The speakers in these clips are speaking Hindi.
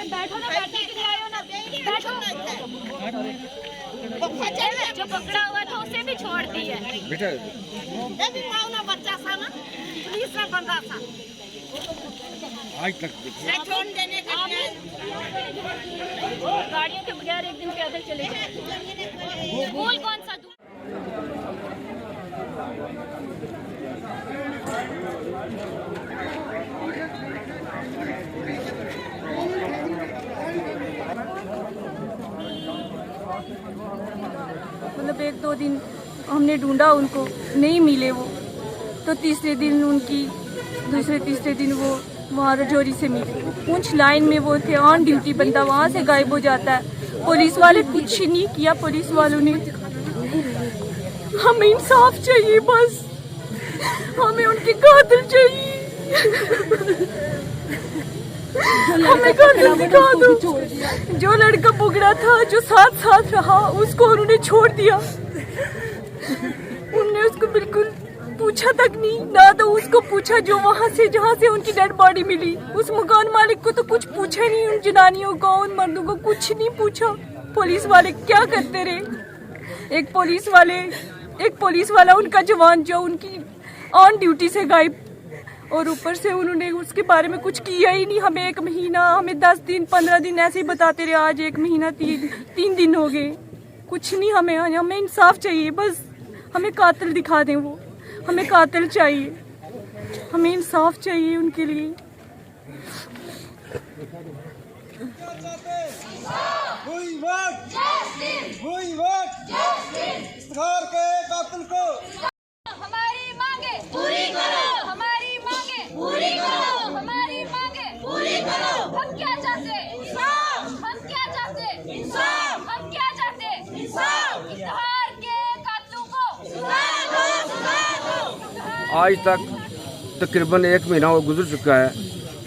बैठो ना, बैठने के लिए आयो ना, बैठो। जो पकड़ा हुआ था उसे भी छोड़ दिया। बेटा ये भी मावना बच्चा था ना, पुलिस में बंदा था आज तक छोड़ देने का। गाड़ियों के बगैर एक दिन पैदल चले गए। स्कूल कौन सा मतलब 1-2 दिन हमने ढूंढा, उनको नहीं मिले वो, तो तीसरे दिन दूसरे तीसरे दिन वो वहाँ रजौरी से मिले। पूंछ लाइन में वो थे, ऑन ड्यूटी बंदा वहाँ से गायब हो जाता है। पुलिस वाले कुछ नहीं किया, पुलिस वालों ने। हमें इंसाफ चाहिए, बस हमें उनके कातिल चाहिए। हमें कातिल दिखा दो। जो लड़का बुगड़ा था, जो साथ रहा, उसको उन्होंने छोड़ दिया। उन्होंने उसको बिल्कुल पूछा तक नहीं, ना तो उसको पूछा जो जहाँ से उनकी डेड बॉडी मिली। उस मकान मालिक को तो कुछ पूछा नहीं, उन जनानियों को, उन मर्दों को कुछ नहीं पूछा। पुलिस वाले क्या करते रहे? एक पुलिस वाला उनका जवान जो उनकी ऑन ड्यूटी से गायब, और ऊपर से उन्होंने उसके बारे में कुछ किया ही नहीं। हमें 1 महीना, हमें 10 दिन 15 दिन ऐसे ही बताते रहे। आज 1 महीना 3 दिन हो गए, कुछ नहीं। हमें इंसाफ चाहिए, बस हमें कातिल दिखा दें। वो हमें कातिल चाहिए, हमें इंसाफ चाहिए उनके लिए। हमारी मांगे पूरी करो, हमारी मांगे पूरी करो, हमारी मांगे पूरी करो। हम क्या चाहते? इंसाफ। हम क्या चाहते? इंसाफ। हम क्या चाहते? इंसाफ। इत्तेहार के कातिलों को सुधा दो। आज तक तकरीबन 1 महीना गुजर चुका है।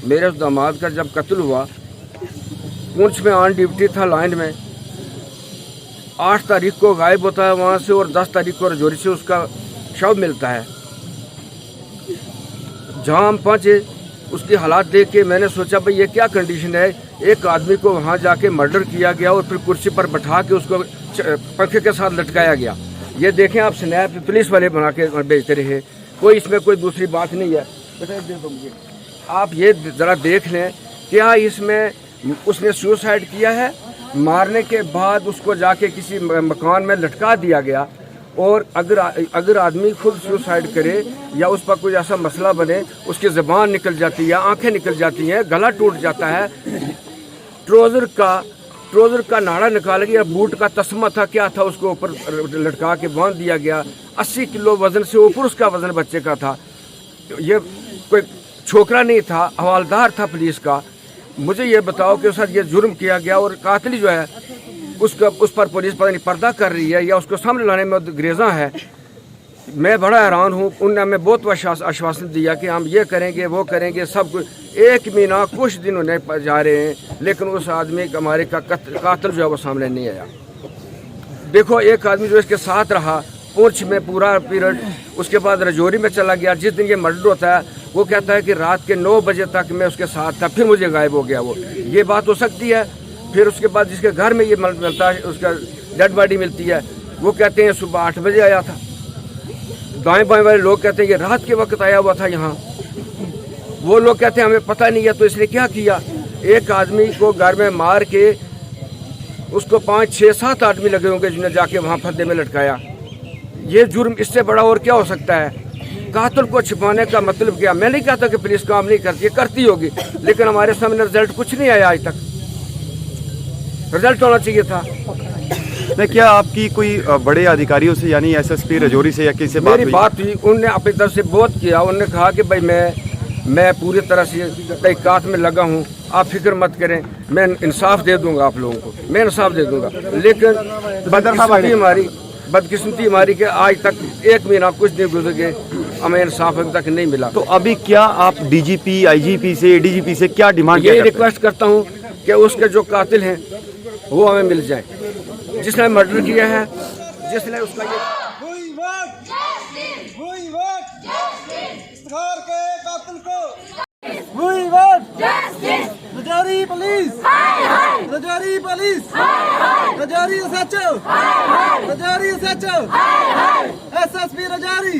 मेरे दामाद का जब कत्ल हुआ, पूंछ में ऑन ड्यूटी था लाइन में, 8 तारीख को गायब होता है वहाँ से, और 10 तारीख को रजौरी से उसका शव मिलता है। जहाँ हम पहुँचे, उसकी हालात देख के मैंने सोचा भाई ये क्या कंडीशन है। एक आदमी को वहाँ जाके मर्डर किया गया और फिर कुर्सी पर बैठा के उसको पंखे के साथ लटकाया गया। ये देखें आप, स्नैप पुलिस वाले बना के भेजते रहे, कोई इसमें कोई दूसरी बात नहीं है। देखो मुझे, आप ये ज़रा देख लें, क्या इसमें उसने सुसाइड किया है? मारने के बाद उसको जाके किसी मकान में लटका दिया गया। और अगर आदमी खुद सुसाइड करे या उस पर कोई ऐसा मसला बने, उसकी ज़बान निकल जाती है, आंखें निकल जाती हैं, गला टूट जाता है, ट्राउज़र का नाड़ा निकाल गया, बूट का तस्मा था, क्या था, उसको ऊपर लटका के बांध दिया गया। 80 किलो वजन से ऊपर उसका वजन बच्चे का था। ये कोई छोकरा नहीं था, हवालदार था पुलिस का। मुझे ये बताओ कि उस साथ ये जुर्म किया गया, और कातिल जो है उस पर पुलिस पता नहीं पर्दा कर रही है या उसको सामने लाने में ग्रेज़ा है। मैं बड़ा हैरान हूँ। उन्होंने हमें बहुत आश्वासन दिया कि हम ये करेंगे, वो करेंगे, सब कुछ। 1 महीना कुछ दिन होने जा रहे हैं, लेकिन उस आदमी हमारे का कातिल जो है वो सामने नहीं आया। देखो, एक आदमी जो इसके साथ रहा पूंछ में पूरा पीरियड, उसके बाद रजौरी में चला गया। जिस दिन ये मर्डर होता है, वो कहता है कि रात के 9 बजे तक मैं उसके साथ था, फिर मुझे गायब हो गया वो। ये बात हो सकती है? फिर उसके बाद जिसके घर में ये मिलता है, उसका डेड बॉडी मिलती है, वो कहते हैं सुबह 8 बजे आया था। दाएं बाएं वाले लोग कहते हैं ये रात के वक्त आया हुआ था यहाँ। वो लोग कहते हैं हमें पता नहीं है। तो इसने क्या किया? एक आदमी को घर में मार के उसको 5, 6, 7 आदमी लगे होंगे जिन्हें जाके वहाँ फंदे में लटकाया। ये जुर्म इससे बड़ा और क्या हो सकता है? कातिल को छिपाने का मतलब क्या? मैं नहीं कहता कि पुलिस काम नहीं करती है, करती होगी, लेकिन हमारे सामने रिजल्ट कुछ नहीं आया आज तक। रिजल्ट होना चाहिए था। नहीं, क्या आपकी कोई बड़े अधिकारियों से, यानी SSP रजौरी से या किसी से मेरी बात हुई? उनने अपनी तरफ से बहुत किया। उन्होंने कहा कि भाई मैं पूरी तरह से तहकीकात में लगा हूँ, आप फिक्र मत करें, मैं इंसाफ दे दूंगा आप लोगों को, मैं इंसाफ दे दूंगा। लेकिन बदकिस्मती हमारी कि आज तक 1 महीना कुछ दिन गुजर गए, हमें इंसाफ अभी तक नहीं मिला। तो अभी क्या आप DGP, IGP से, ADGP से क्या डिमांड? यही रिक्वेस्ट करता हूँ कि उसके जो कातिल हैं वो हमें मिल जाए, जिसने मर्डर किया है, जिसने उसका ये Rajari police, Rajari police, Rajari SHO, Rajari SHO, SSP रजारी।